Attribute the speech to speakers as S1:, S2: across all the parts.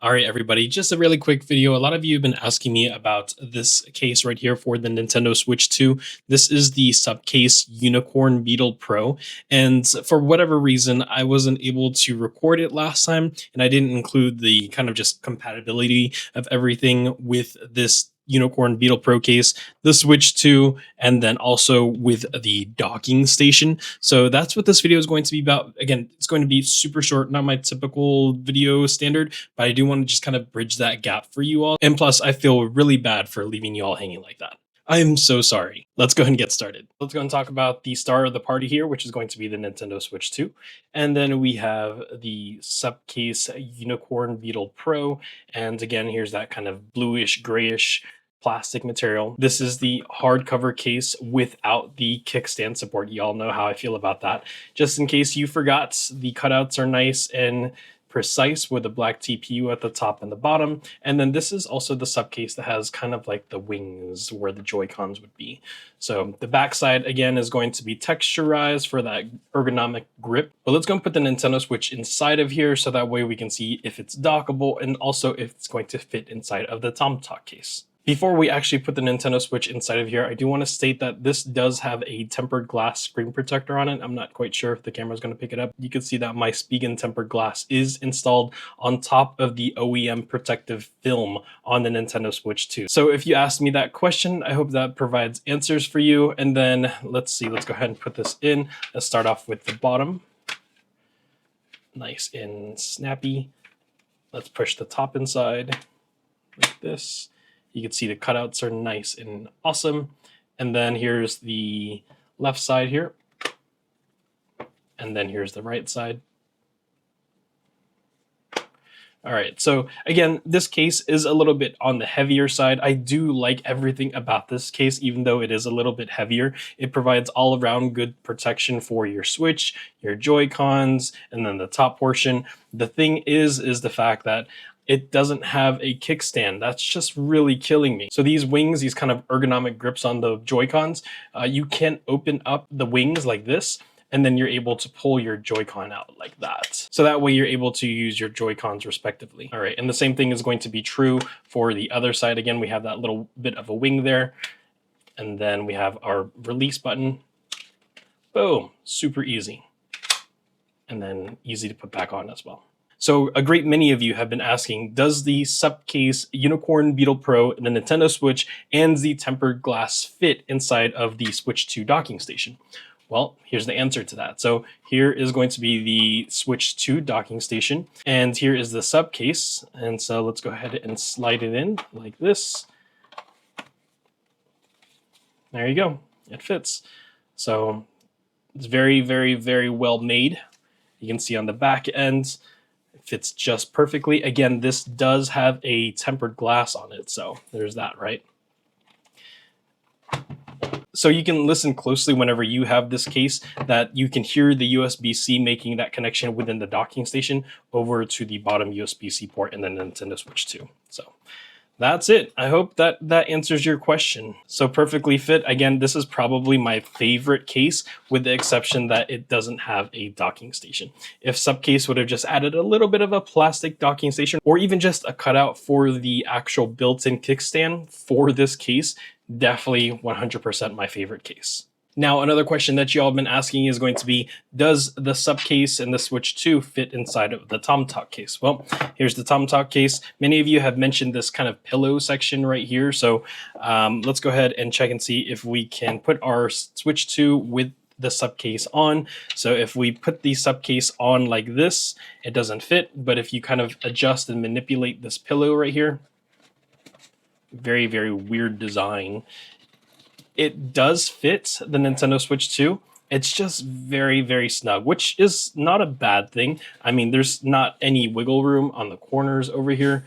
S1: All right, everybody, just a really quick video. A lot of you have been asking me about this case right here for the Nintendo Switch 2. This is the SUPCASE Unicorn Beetle Pro. And for whatever reason, I wasn't able to record it last time, and I didn't include the kind of just compatibility of everything with this Unicorn Beetle Pro case, the Switch 2, and then also with the docking station. So that's what this video is going to be about. Again, it's going to be super short, not my typical video standard, but I do want to just kind of bridge that gap for you all. And plus, I feel really bad for leaving you all hanging like that. I am so sorry. Let's go ahead and get started. Let's go and talk about the star of the party here, which is going to be the Nintendo Switch 2. And then we have the SUPCASE Unicorn Beetle Pro. And again, here's that kind of bluish, grayish plastic material. This is the hardcover case without the kickstand support. Y'all know how I feel about that. Just in case you forgot, the cutouts are nice and precise with a black TPU at the top and the bottom. And then this is also the SUPCASE that has kind of like the wings where the Joy-Cons would be. So the backside again is going to be texturized for that ergonomic grip. But let's go and put the Nintendo Switch inside of here so that way we can see if it's dockable and also if it's going to fit inside of the tomtoc case. Before we actually put the Nintendo Switch inside of here, I do want to state that this does have a tempered glass screen protector on it. I'm not quite sure if the camera is going to pick it up. You can see that my Spigen tempered glass is installed on top of the OEM protective film on the Nintendo Switch 2. So if you asked me that question, I hope that provides answers for you. And then let's see, let's go ahead and put this in. Let's start off with the bottom. Nice and snappy. Let's push the top inside like this. You can see the cutouts are nice and awesome. And then here's the left side here. And then here's the right side. All right, so again, this case is a little bit on the heavier side. I do like everything about this case, even though it is a little bit heavier. It provides all around good protection for your Switch, your Joy-Cons, and then the top portion. The thing is the fact that it doesn't have a kickstand. That's just really killing me. So these wings, these kind of ergonomic grips on the Joy-Cons, you can open up the wings like this, and then you're able to pull your Joy-Con out like that. So that way you're able to use your Joy-Cons respectively. All right, and the same thing is going to be true for the other side. Again, we have that little bit of a wing there, and then we have our release button. Boom, super easy. And then easy to put back on as well. So a great many of you have been asking, does the SUPCASE Unicorn Beetle Pro, the Nintendo Switch, and the tempered glass fit inside of the Switch 2 docking station? Well, here's the answer to that. So here is going to be the Switch 2 docking station, and here is the SUPCASE. And so let's go ahead and slide it in like this. There you go, it fits. So it's very, very, very well made. You can see on the back end, it fits just perfectly. Again, this does have a tempered glass on it, so there's that, right? So you can listen closely whenever you have this case that you can hear the USB-C making that connection within the docking station over to the bottom USB-C port in the Nintendo Switch 2. So that's it. I hope that answers your question. So perfectly fit. Again, this is probably my favorite case with the exception that it doesn't have a docking station. If SUPCASE would have just added a little bit of a plastic docking station or even just a cutout for the actual built-in kickstand for this case, definitely 100% my favorite case. Now, another question that y'all have been asking is going to be, does the SUPCASE and the Switch 2 fit inside of the tomtoc case? Well, here's the tomtoc case. Many of you have mentioned this kind of pillow section right here. So let's go ahead and check and see if we can put our Switch 2 with the SUPCASE on. So if we put the SUPCASE on like this, it doesn't fit. But if you kind of adjust and manipulate this pillow right here, very, very weird design, it does fit the Nintendo Switch 2. It's just very, very snug, which is not a bad thing. I mean, there's not any wiggle room on the corners over here,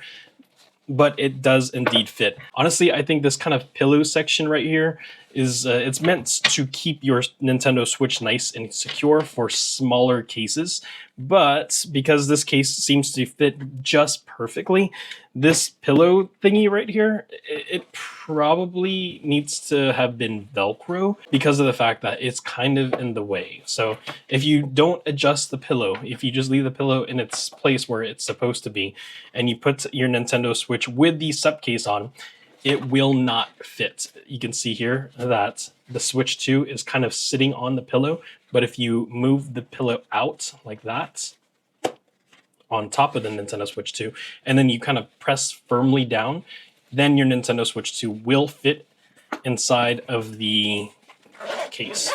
S1: but it does indeed fit. Honestly, I think this kind of pillow section right here is it's meant to keep your Nintendo Switch nice and secure for smaller cases. But because this case seems to fit just perfectly, this pillow thingy right here, it probably needs to have been Velcro because of the fact that it's kind of in the way. So if you don't adjust the pillow, if you just leave the pillow in its place where it's supposed to be, and you put your Nintendo Switch with the SUPCASE on, it will not fit. You can see here that the Switch 2 is kind of sitting on the pillow, but if you move the pillow out like that, on top of the Nintendo Switch 2, and then you kind of press firmly down, then your Nintendo Switch 2 will fit inside of the case.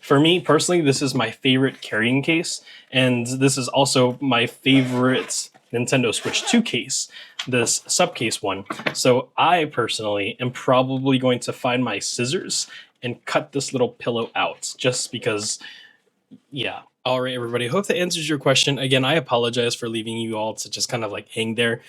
S1: For me personally, this is my favorite carrying case, and this is also my favorite Nintendo Switch 2 case, this SUPCASE one. So I personally am probably going to find my scissors and cut this little pillow out, just because, yeah. All right, everybody, hope that answers your question. Again, I apologize for leaving you all to just kind of like hang there.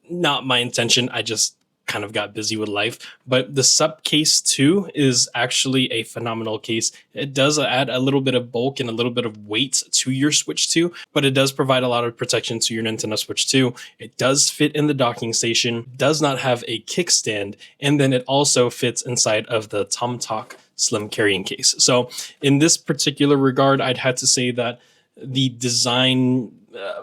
S1: Not my intention. I just kind of got busy with life. But the SUPCASE 2 is actually a phenomenal case. It does add a little bit of bulk and a little bit of weight to your Switch 2, but it does provide a lot of protection to your Nintendo Switch 2. It does fit in the docking station, does not have a kickstand, and then it also fits inside of the tomtoc slim carrying case. So in this particular regard, I'd have to say that the design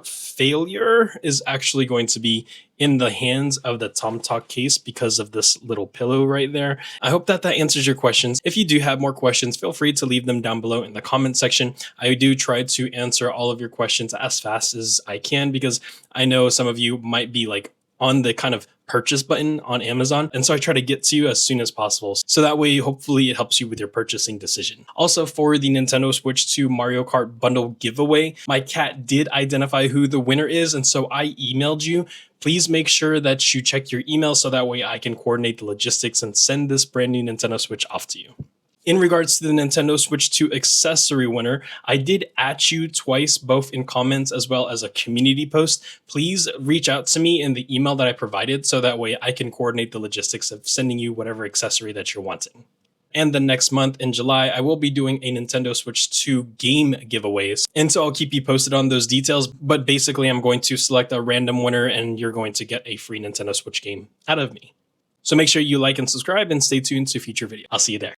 S1: failure is actually going to be in the hands of the tomtoc case because of this little pillow right there. I hope that answers your questions. If you do have more questions, feel free to leave them down below in the comment section. I do try to answer all of your questions as fast as I can because I know some of you might be like on the kind of purchase button on Amazon. And so I try to get to you as soon as possible. So that way, hopefully it helps you with your purchasing decision. Also for the Nintendo Switch 2 Mario Kart bundle giveaway, my cat did identify who the winner is. And so I emailed you. Please make sure that you check your email so that way I can coordinate the logistics and send this brand new Nintendo Switch off to you. In regards to the Nintendo Switch 2 accessory winner, I did at you twice, both in comments as well as a community post. Please reach out to me in the email that I provided so that way I can coordinate the logistics of sending you whatever accessory that you're wanting. And the next month in July, I will be doing a Nintendo Switch 2 game giveaways. And so I'll keep you posted on those details. But basically, I'm going to select a random winner and you're going to get a free Nintendo Switch game out of me. So make sure you like and subscribe and stay tuned to future videos. I'll see you there.